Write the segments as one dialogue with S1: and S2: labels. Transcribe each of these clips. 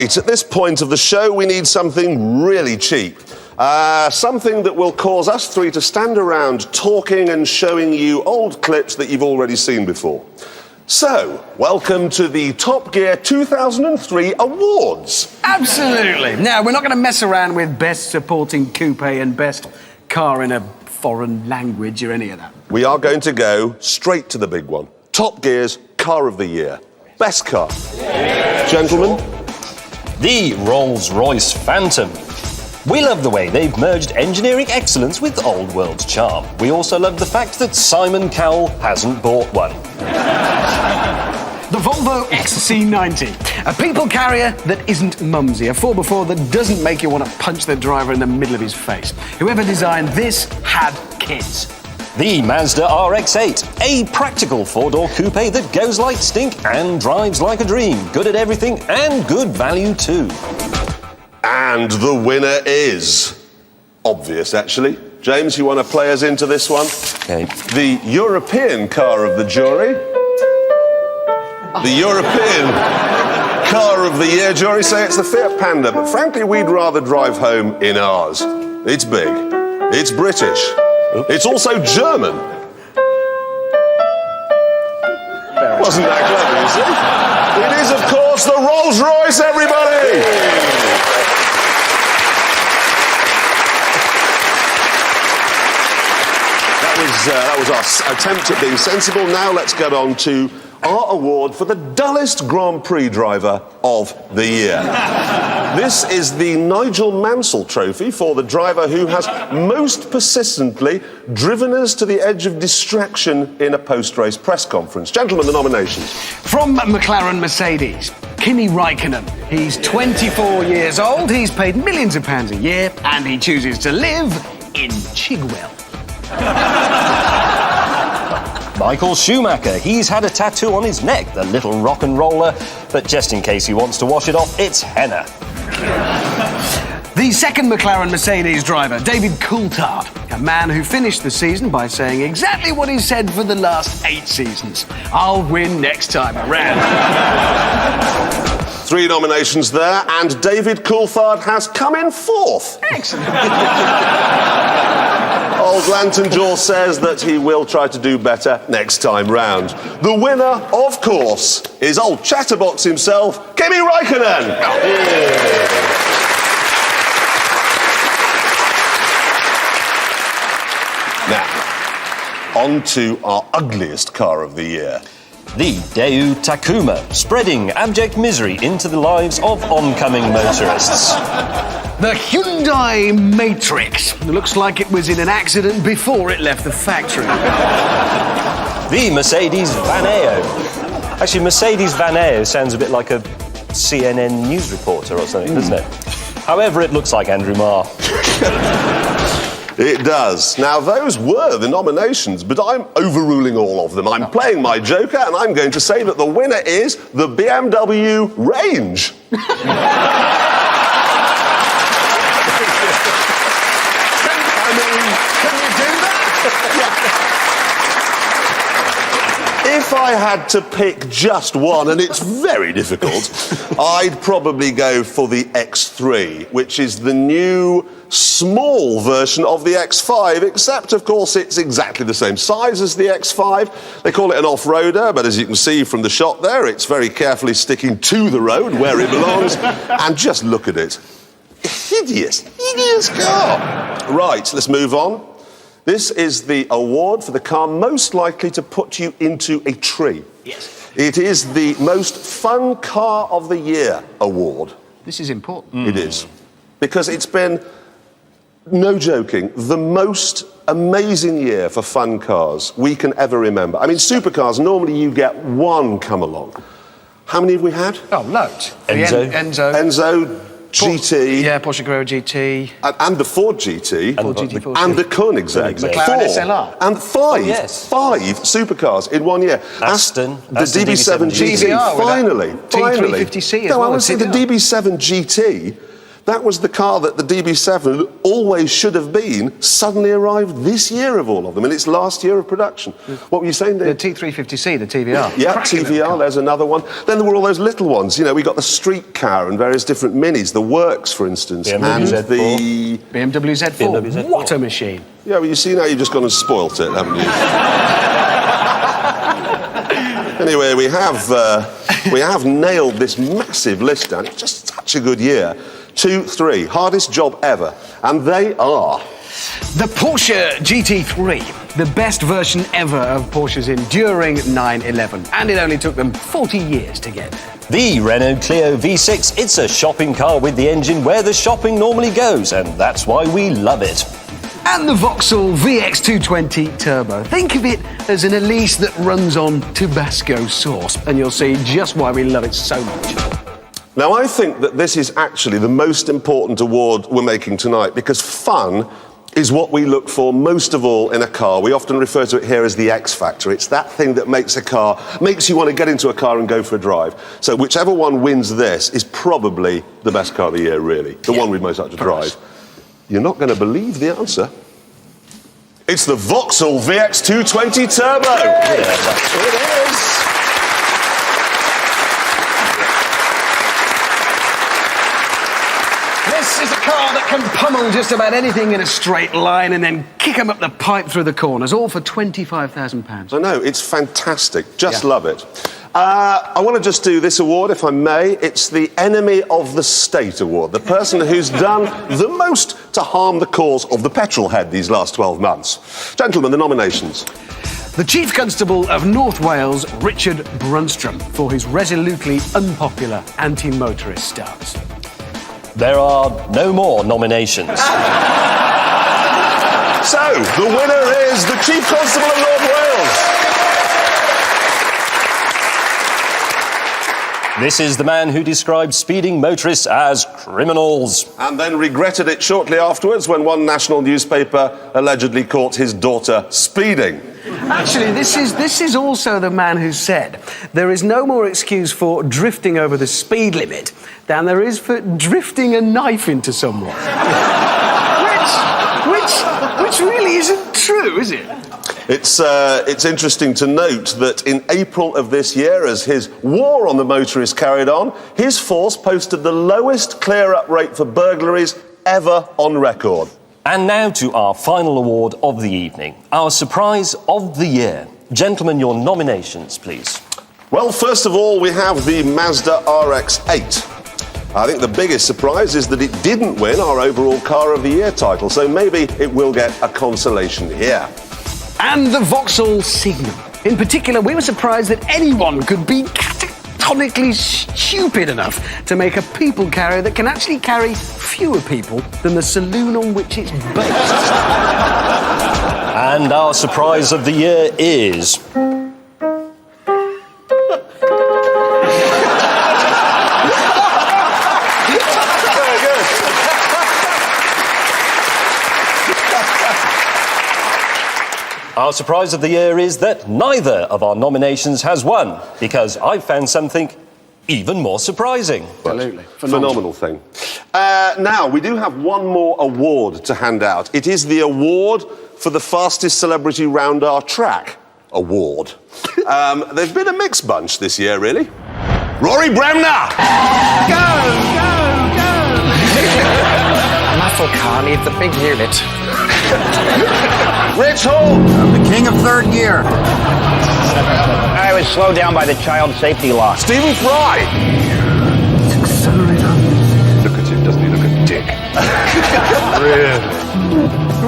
S1: It's at this point of the show we need something really cheap. Something that will cause us three to stand around talking and showing you old clips that you've already seen before. So, welcome to the Top Gear 2003 Awards.
S2: Absolutely. Now, we're not going to mess around with Best Supporting Coupe and Best Car in a Foreign Language or any of that.
S1: We are going to go straight to the big one. Top Gear's Car of the Year. Best car. Gentlemen?
S3: The Rolls-Royce Phantom. We love the way they've merged engineering excellence with old world charm. We also love the fact that Simon Cowell hasn't bought one.
S2: The Volvo XC90, a people carrier that isn't mumsy, a 4x4 that doesn't make you want to punch the driver in the middle of his face. Whoever designed this had kids.
S3: The Mazda RX-8, a practical four-door coupe that goes like stink and drives like a dream. Good at everything and good value too.
S1: And the winner is... obvious, actually. James, you want to play us into this one?
S3: Okay.
S1: The European car of the jury. The European car of the year jury say it's the Fiat Panda, but frankly, we'd rather drive home in ours. It's big. It's British. It's also German. Wasn't that clever, you see? It is, of course, the Rolls-Royce, everybody! That was our attempt at being sensible. Now let's get on to our award for the dullest Grand Prix driver of the year. This is the Nigel Mansell Trophy for the driver who has most persistently driven us to the edge of distraction in a post-race press conference. Gentlemen, the nominations.
S2: From McLaren Mercedes, Kimi Räikkönen. He's 24 years old, he's paid millions of pounds a year, and he chooses to live in Chigwell.
S3: Michael Schumacher. He's had a tattoo on his neck, the little rock and roller, but just in case he wants to wash it off, it's henna.
S2: The second McLaren Mercedes driver, David Coulthard, a man who finished the season by saying exactly what he said for the last 8 seasons. I'll win next time around.
S1: 3 nominations there, and David Coulthard has come in 4th.
S2: Excellent.
S1: Old Lantern Jaw says that he will try to do better next time round. The winner, of course, is old Chatterbox himself, Kimi Räikkönen. Now, on to our ugliest car of the year.
S3: The Daewoo Takuma, spreading abject misery into the lives of oncoming motorists.
S2: The Hyundai Matrix. It looks like it was in an accident before it left the factory.
S3: The Mercedes Vaneo. Actually, Mercedes Vaneo sounds a bit like a CNN news reporter or something, doesn't it? However, it looks like Andrew Marr.
S1: It does. Now, those were the nominations, but I'm overruling all of them. I'm playing my joker, and I'm going to say that the winner is the BMW Range. If I had to pick just one, and it's very difficult, I'd probably go for the X3, which is the new small version of the X5, except, of course, it's exactly the same size as the X5. They call it an off-roader, but as you can see from the shot there, it's very carefully sticking to the road where it belongs. And just look at it. Hideous car. Right, let's move on. This is the award for the car most likely to put you into a tree.
S2: Yes.
S1: It is the Most Fun Car of the Year award.
S2: This is important.
S1: It is. Because it's been, no joking, the most amazing year for fun cars we can ever remember. I mean, supercars, normally you get one come along. How many have we had?
S2: Oh, loads.
S3: Enzo.
S1: Enzo, GT.
S2: Yeah, Porsche Carrera GT.
S1: And the Ford GT.
S2: Ford GT, Ford
S1: And the
S2: GT.
S1: Koenigsegg.
S2: McLaren
S1: 4.
S2: SLR.
S1: And 5.
S3: yes.
S1: 5 supercars in 1 year.
S3: Aston
S1: The DB7 GT.
S2: GTR with
S1: Finally.
S2: that T350C as
S1: No,
S2: well,
S1: I would
S2: the
S1: say the
S2: TBR.
S1: DB7 GT That was the car that the DB7 always should have been, suddenly arrived this year of all of them, in its last year of production. What were you saying,
S2: The
S1: Dave?
S2: T350C, the TVR.
S1: Yeah,
S2: Cracking little
S1: TVR,
S2: car.
S1: there's another one. Then there were all those little ones. You know, we got the street car and various different minis, the Works, for instance,
S3: BMW
S1: and
S3: Z4.
S1: the...
S2: BMW Z4.
S3: BMW Z4.
S2: What a machine.
S1: Yeah, well, you see now you've just gone and spoilt it, haven't you? Anyway, we have nailed this massive list down. It's just such a good year. 2, 3, hardest job ever. And they are...
S2: The Porsche GT3, the best version ever of Porsche's enduring 911. And it only took them 40 years to get there.
S3: The Renault Clio V6, it's a shopping car with the engine where the shopping normally goes, and that's why we love it.
S2: And the Vauxhall VX220 Turbo. Think of it as an Elise that runs on Tabasco sauce, and you'll see just why we love it so much.
S1: Now, I think that this is actually the most important award we're making tonight because fun is what we look for most of all in a car. We often refer to it here as the X Factor. It's that thing that makes you want to get into a car and go for a drive. So whichever one wins this is probably the best car of the year, really. The one we'd most like to drive. You're not going to believe the answer. It's the Vauxhall VX220 Turbo.
S3: Yeah, that's what it is.
S2: This is a car that can pummel just about anything in a straight line and then kick them up the pipe through the corners, all for £25,000.
S1: I know, it's fantastic. Just
S2: Yeah.
S1: love it. I want to just do this award, if I may. It's the Enemy of the State Award, the person who's done the most to harm the cause of the petrol head these last 12 months. Gentlemen, the nominations.
S2: The Chief Constable of North Wales, Richard Brunstrom, for his resolutely unpopular anti-motorist stance.
S3: There are no more nominations.
S1: So, the winner is the Chief Constable of North Wales.
S3: This is the man who described speeding motorists as criminals.
S1: And then regretted it shortly afterwards when one national newspaper allegedly caught his daughter speeding.
S2: Actually, this is also the man who said there is no more excuse for drifting over the speed limit than there is for drifting a knife into someone. which really isn't true, is it?
S1: It's interesting to note that in April of this year, as his war on the motorists carried on, his force posted the lowest clear-up rate for burglaries ever on record.
S3: And now to our final award of the evening, our surprise of the year. Gentlemen, your nominations, please.
S1: Well, first of all, we have the Mazda RX-8. I think the biggest surprise is that it didn't win our overall Car of the Year title, so maybe it will get a consolation here.
S2: And the Vauxhall Signum. In particular, we were surprised that anyone could be catathonically stupid enough to make a people carrier that can actually carry fewer people than the saloon on which it's based.
S3: And our surprise of the year is... Our surprise of the year is that neither of our nominations has won, because I found something even more surprising.
S2: Absolutely.
S1: Phenomenal thing. Now, we do have one more award to hand out. It is the award for the fastest celebrity round our track award. They've been a mixed bunch this year, really. Rory Bremner!
S4: Muscle car needs a big unit.
S1: Rich Hall!
S4: The king of third gear. I was slowed down by the child safety law.
S1: Stephen Fry!
S5: Look at him, doesn't he look a dick? Really?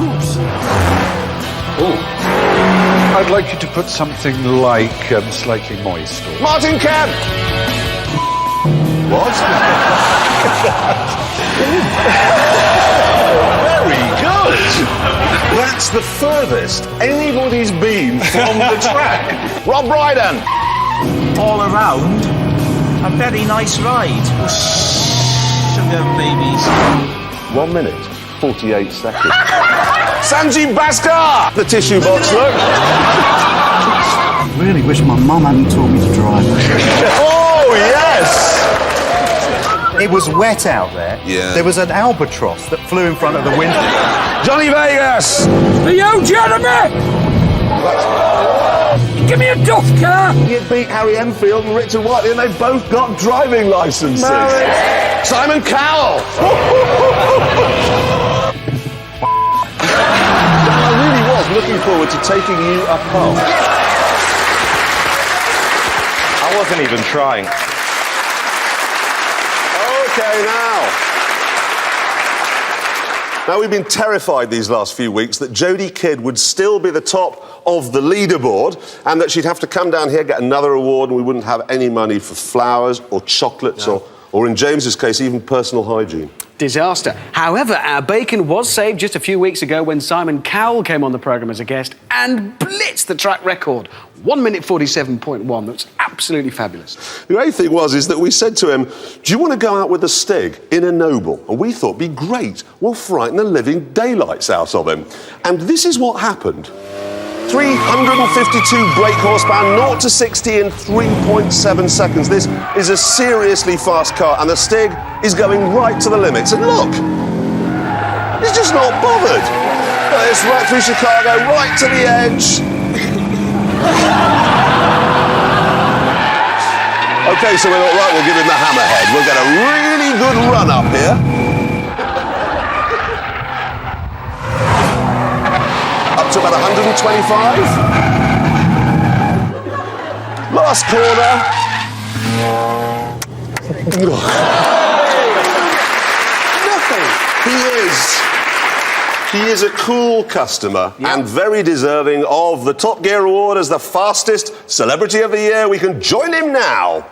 S5: Oops. Oh. I'd like you to put something like slightly moist. Or...
S1: Martin Kemp! What? Very good! That's the furthest anybody's been from the track. Rob Brydon!
S6: All around, a very nice ride. Sugar babies.
S1: 1 minute, 48 seconds. Sanjeev Bhaskar! The tissue box look.
S2: Really wish my mum hadn't taught me to drive.
S1: Oh, yes!
S7: It was wet out there.
S1: Yeah.
S7: There was an albatross that flew in front of the window.
S8: Johnny Vegas!
S6: For you, Jeremy! Give me a duff car!
S1: He had beat Harry Enfield and Richard Whiteley, and they both got driving licenses. Simon Cowell! Dan, I really was looking forward to taking you apart.
S8: I wasn't even trying.
S1: Okay, now, we've been terrified these last few weeks that Jodie Kidd would still be the top of the leaderboard and that she'd have to come down here, get another award, and we wouldn't have any money for flowers or chocolates or in James's case, even personal hygiene.
S2: Disaster. However, our bacon was saved just a few weeks ago when Simon Cowell came on the programme as a guest and blitzed the track record. 1 minute 47.1. That's absolutely fabulous.
S1: The great thing is that we said to him, do you want to go out with a Stig in a Noble? And we thought, be great. We'll frighten the living daylights out of him. And this is what happened. 352 brake horsepower, 0 to 60 in 3.7 seconds. This is a seriously fast car, and the Stig is going right to the limits. And look, he's just not bothered. It's right through Chicago, right to the edge. Okay, so we thought, right, we'll give him the hammerhead. We'll get a really good run up here. Up to about 125. Last corner. Nothing. He is a cool customer and very deserving of the Top Gear Award as the fastest celebrity of the year. We can join him now.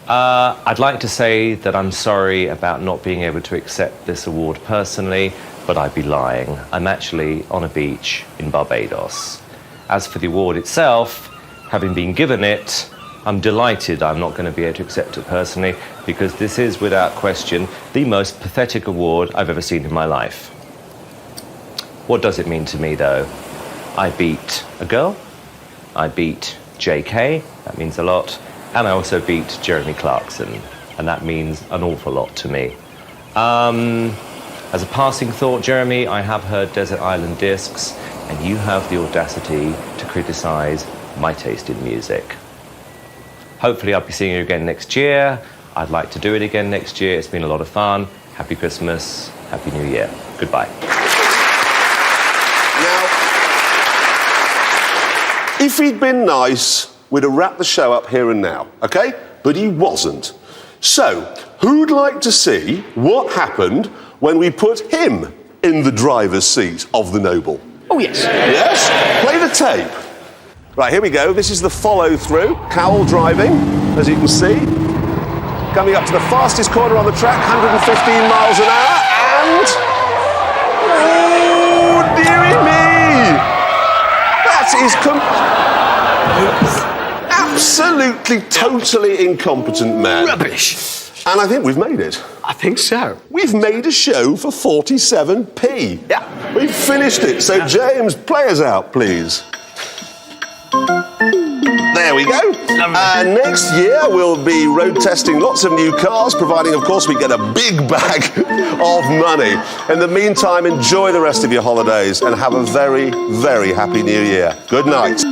S9: I'd like to say that I'm sorry about not being able to accept this award personally, but I'd be lying. I'm actually on a beach in Barbados. As for the award itself, having been given it, I'm delighted I'm not going to be able to accept it personally, because this is, without question, the most pathetic award I've ever seen in my life. What does it mean to me, though? I beat a girl, I beat JK, that means a lot, and I also beat Jeremy Clarkson, and that means an awful lot to me. As a passing thought, Jeremy, I have heard Desert Island Discs, and you have the audacity to criticise my taste in music. Hopefully I'll be seeing you again next year. I'd like to do it again next year. It's been a lot of fun. Happy Christmas, Happy New Year. Goodbye.
S1: Now, if he'd been nice, we'd have wrapped the show up here and now, okay? But he wasn't. So, who'd like to see what happened when we put him in the driver's seat of the Noble?
S2: Oh, yes.
S1: Yes? Play the tape. Right, here we go. This is the follow-through. Cowell driving, as you can see. Coming up to the fastest corner on the track, 115 miles an hour, and... Oh, dearie me! That is absolutely, totally incompetent man.
S2: Rubbish.
S1: And I think we've made it.
S2: I think so.
S1: We've made a show for 47p.
S2: Yeah.
S1: We've finished it. So, James, play us out, please. There we go. Next year, we'll be road testing lots of new cars, providing, of course, we get a big bag of money. In the meantime, enjoy the rest of your holidays and have a very, very happy New Year. Good night.